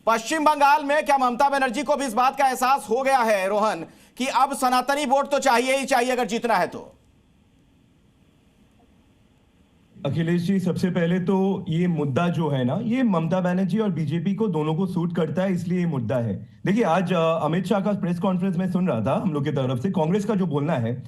पश्चिम बंगाल में क्या ममता बनर्जी को भी इस बात का एहसास हो गया है रोहन कि अब सनातनी वोट तो चाहिए ही चाहिए अगर जीतना है तो? अखिलेश जी, सबसे पहले तो ये मुद्दा जो है ना, ये ममता बनर्जी और बीजेपी को दोनों को सूट करता है, इसलिए ये मुद्दा है। देखिए, आज अमित शाह का प्रेस कॉन्फ्रेंस में सुन रहा था हम लोग की तरफ से, कांग्रेस का जो बोलना है,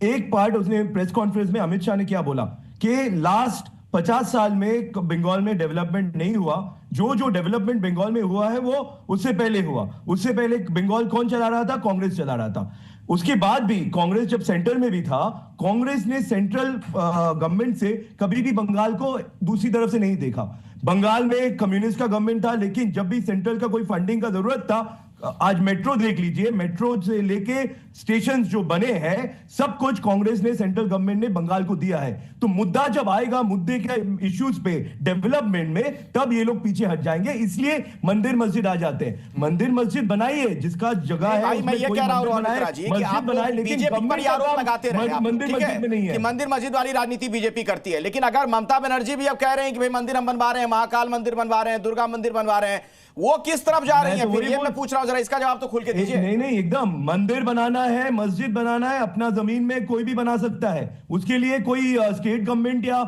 एक पार्ट उसने प्रेस कॉन्फ्रेंस में अमित शाह ने क्या बोला कि लास्ट 50 साल में बंगाल में डेवलपमेंट नहीं हुआ। जो जो डेवलपमेंट बंगाल में हुआ है वो उससे पहले हुआ। उससे पहले बंगाल कौन चला रहा था? कांग्रेस चला रहा था। उसके बाद भी कांग्रेस जब सेंटर में भी था, कांग्रेस ने सेंट्रल गवर्नमेंट से कभी भी बंगाल को दूसरी तरफ से नहीं देखा। बंगाल में कम्युनिस्ट का गवर्नमेंट था, लेकिन जब भी सेंट्रल का कोई फंडिंग का जरूरत था, आज मेट्रो देख लीजिए, मेट्रो से लेके स्टेशन जो बने हैं, सब कुछ कांग्रेस ने, सेंट्रल गवर्नमेंट ने बंगाल को दिया है। तो मुद्दा जब आएगा मुद्दे के इश्यूज पे, डेवलपमेंट में, तब ये लोग पीछे हट जाएंगे। इसलिए मंदिर मस्जिद आ जाते हैं। मंदिर मस्जिद बनाइए, जिसका जगह है, मैं ये कह रहा हूं मस्जिद बनाए, लेकिन आरोप लगाते रहे मंदिर मस्जिद में नहीं है कि मंदिर मस्जिद वाली राजनीति बीजेपी करती है। लेकिन अगर ममता बनर्जी भी अब कह रहे हैं कि भाई मंदिर हम बनवा रहे हैं, महाकाल मंदिर बनवा रहे हैं, दुर्गा मंदिर बनवा रहे हैं, वो किस तरफ जा रही है? फिर ये मैं पूछ रहा हूं, जरा इसका जवाब तो खुल के दीजिए। नहीं, एकदम मंदिर बनाना है, मस्जिद बनाना है, अपना जमीन में कोई भी बना सकता है। उसके लिए कोई स्टेट गवर्नमेंट या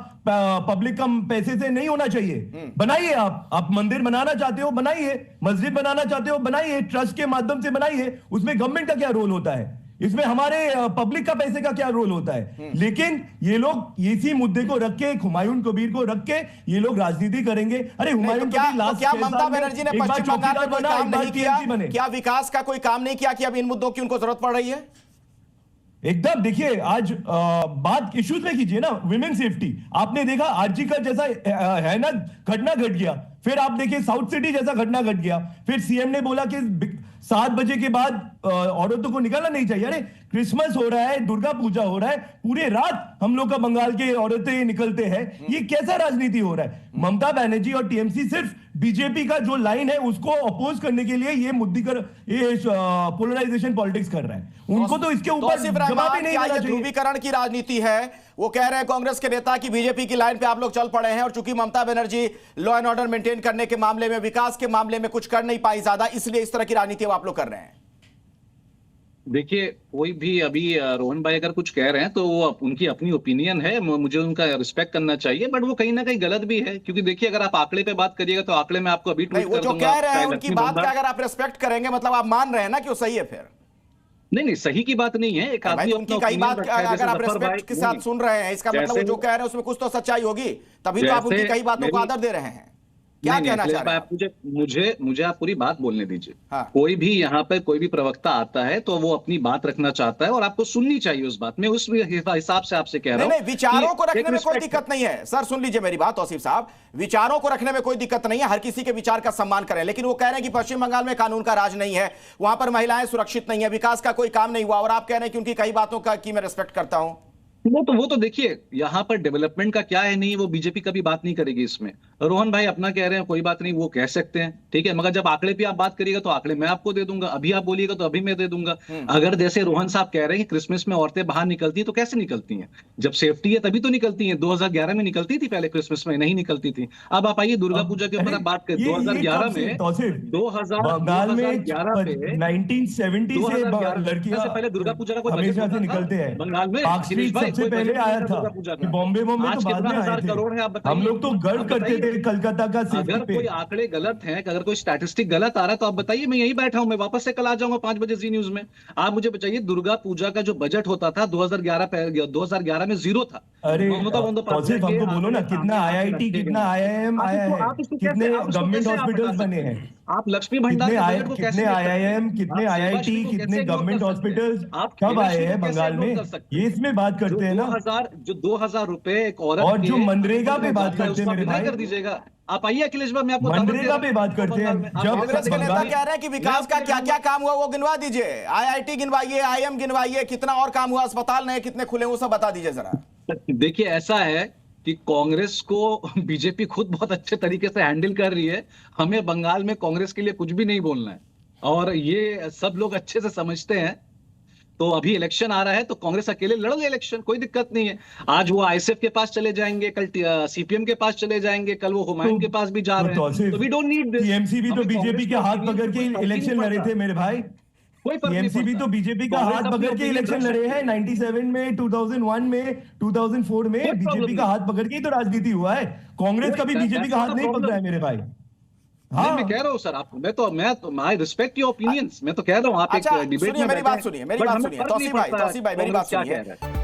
पब्लिक का पैसे से नहीं होना चाहिए। बनाइए, आप मंदिर बनाना चाहते हो बनाइए, मस्जिद बनाना चाहते हो बनाइए, ट्रस्ट के माध्यम से बनाइए। उसमें गवर्नमेंट का क्या रोल होता है? इसमें हमारे पब्लिक का पैसे का क्या रोल होता है? लेकिन ये लोग इसी मुद्दे को रख के, हुमायूं कबीर को रख के ये लोग राजनीति करेंगे। अरे हुमायूं कबीर लास्ट, क्या ममता बनर्जी ने पश्चिम बंगाल में कोई काम नहीं किया? क्या विकास का कोई काम नहीं किया कि अब इन मुद्दों की उनको जरूरत पड़ रही है? एकदम। देखिए, आज बात इश्यूज में कीजिए ना, विमेन सेफ्टी। आपने देखा आरजी का जैसा है ना, घटना घट गया। फिर आप देखिए साउथ सिटी जैसा घटना घट गया। फिर सीएम ने बोला कि 7 बजे के बाद औरतों को निकलना नहीं चाहिए। अरे क्रिसमस हो रहा है, दुर्गा पूजा हो रहा है, पूरे रात हम लोग का बंगाल के औरतें निकलते हैं। ये कैसा राजनीति हो रहा है? ममता बनर्जी और टीएमसी सिर्फ बीजेपी का जो लाइन है उसको अपोज करने के लिए ये पोलराइजेशन पॉलिटिक्स कर रहा है। उनको तो इसके ऊपर जवाब ही नहीं देना चाहिए। ध्रुवीकरण की राजनीति है, वो कह रहे हैं कांग्रेस के नेता कि बीजेपी की लाइन पे आप लोग चल पड़े हैं, और चूंकि Mamata Banerjee law and order maintain करने के मामले में, विकास के मामले में कुछ कर नहीं पाई ज्यादा, इसलिए इस तरह की राजनीति आप लोग कर रहे हैं। देखिए, कोई भी अभी रोहन भाई अगर कुछ कह रहे हैं तो वो उनकी अपनी ओपिनियन है, मुझे उनका रिस्पेक्ट करना चाहिए, बट वो कहीं ना कहीं गलत भी है। क्योंकि देखिए, अगर आप आंकड़े पे बात करिएगा तो आंकड़े में आपको अभी ट्वीट कर दूंगा। वो जो कह रहे हैं उनकी बात का अगर आप रिस्पेक्ट करेंगे, मतलब आप मान रहे हैं ना कि वो सही है? फिर नहीं, सही की बात नहीं है। एक आदमी उनकी कई बात अगर आप रिस्पेक्ट के साथ सुन रहे हैं, इसका मतलब वो जो कह रहे हैं उसमें कुछ तो सच्चाई होगी, तभी तो आप उनकी कई बातों को आदर दे रहे हैं। क्या कहना चाह रहे हैं? मुझे आप पूरी बात बोलने दीजिए। हाँ। कोई भी यहाँ पर कोई भी प्रवक्ता आता है तो वो अपनी बात रखना चाहता है और आपको सुननी चाहिए उस बात में। उस हिसाब से आपसे कह रहा हूं। नहीं, विचारों को रखने में कोई दिक्कत नहीं है सर। सुन लीजिए मेरी बात तौसीफ साहब, विचारों को रखने में कोई दिक्कत नहीं है, हर किसी के विचार का सम्मान करें। लेकिन वो कह रहे हैं कि पश्चिम बंगाल में कानून का राज नहीं है, वहां पर महिलाएं सुरक्षित नहीं है, विकास का कोई काम नहीं हुआ, और आप कह रहे हैं कि उनकी कई बातों का की मैं रिस्पेक्ट करता हूं। वो तो देखिए, यहाँ पर डेवलपमेंट का क्या है नहीं, वो बीजेपी कभी बात नहीं करेगी इसमें। रोहन भाई अपना कह रहे हैं, कोई बात नहीं, वो कह सकते हैं, ठीक है। मगर जब आंकड़े पे आप बात करिएगा तो आंकड़े मैं आपको दे दूंगा, अभी आप बोलिएगा तो अभी मैं दे दूंगा। अगर जैसे रोहन साहब कह रहे हैं कि क्रिसमस में औरतें बाहर निकलती हैं, तो कैसे निकलती हैं? जब सेफ्टी है तभी तो निकलती हैं। 2011 में निकलती थी, पहले क्रिसमस में नहीं निकलती थी। अब आप आइए दुर्गा पूजा के ऊपर आप बात करें। 2011 में 1970 से लड़कियां पहले दुर्गा पूजा का हमेशा से निकलते हैं बंगाल में। सबसे पहले आया था कि बॉम्बे तो बाद में आए थे। करोड़ है, आप बताइए। हम लोग तो गर्व करते थे कलकत्ता का सेफ्टी अगर पे। कोई आंकड़े गलत हैं, अगर कोई स्टैटिस्टिक गलत आ रहा है तो आप बताइए, मैं यही बैठा हूं, मैं वापस से कल आ जाऊंगा 5 बजे जी न्यूज में। आप मुझे बताइए, दुर्गा पूजा का जो बजट होता था 2011 में 0 था। अरे हमको बोलो ना, कितना आईआईटी, कितना आईआईएम आया है, कितने गवर्नमेंट हॉस्पिटल्स बने हैं? आप लक्ष्मी भंडार कितने आईआईएम, कितने आईआईटी, कितने गवर्नमेंट हॉस्पिटल्स कब आए हैं बंगाल में? ये इसमें बात करते हैं ना। 2000 रुपए एक औरत, और जो मनरेगा पे बात करते हैं मेरे भाई, कर दीजिएगा। आप आइए अखिलेश भाई, मैं आपको मनरेगा पे बात करते हैं। जब कांग्रेस के नेता कह रहे हैं कि विकास का क्या क्या काम हुआ वो गिनवा दीजिए, आईआईटी गिनवाइए, आईएम गिनवाइए, कितना और काम हुआ, अस्पताल नए कितने खुले, वो सब बता दीजिए जरा। देखिए, ऐसा है कि कांग्रेस को बीजेपी खुद बहुत अच्छे तरीके से हैंडल कर रही है। हमें बंगाल में कांग्रेस के लिए कुछ भी नहीं बोलना है, और ये सब लोग अच्छे से समझते हैं। तो अभी इलेक्शन आ रहा है तो कांग्रेस अकेले लड़ ले इलेक्शन, कोई दिक्कत नहीं है। आज वो आईएसएफ के पास चले जाएंगे, कल सीपीएम के पास चले जाएंगे, कल वो हुमायूं के पास भी जा रहे हैं, तो we don't need this. TMC भी तो बीजेपी के हाथ पकड़ के इलेक्शन लड़े थे मेरे भाई। कोई फर्क नहीं टीएमसी भी पड़ता। तो बीजेपी का कांग्रेस हाथ अपनी पकड़ के opinion इलेक्शन रख लड़े सकती हैं, 97 में, 2001 में, 2004 में कोई problem बीजेपी का नहीं। हाथ पकड़ के ही तो राजनीति हुआ है। कांग्रेस कभी बीजेपी का हाथ नहीं पकड़ा है मेरे भाई। मैं कह रहा हूँ सर आपको, मैं आई रिस्पेक्ट योर ओपिनियंस, मैं तो कह रहा हूँ आप एक अच्छा डिबेट सुनिए, में मेरी बैठे बात हैं, सुनिए, मेरी but बात हमें सुनिए, फर्क नहीं तौसीफ भाई, पड़ता तौसीफ भाई मेरी कांग्रेस बात क्या सुनिए। कह रहा है।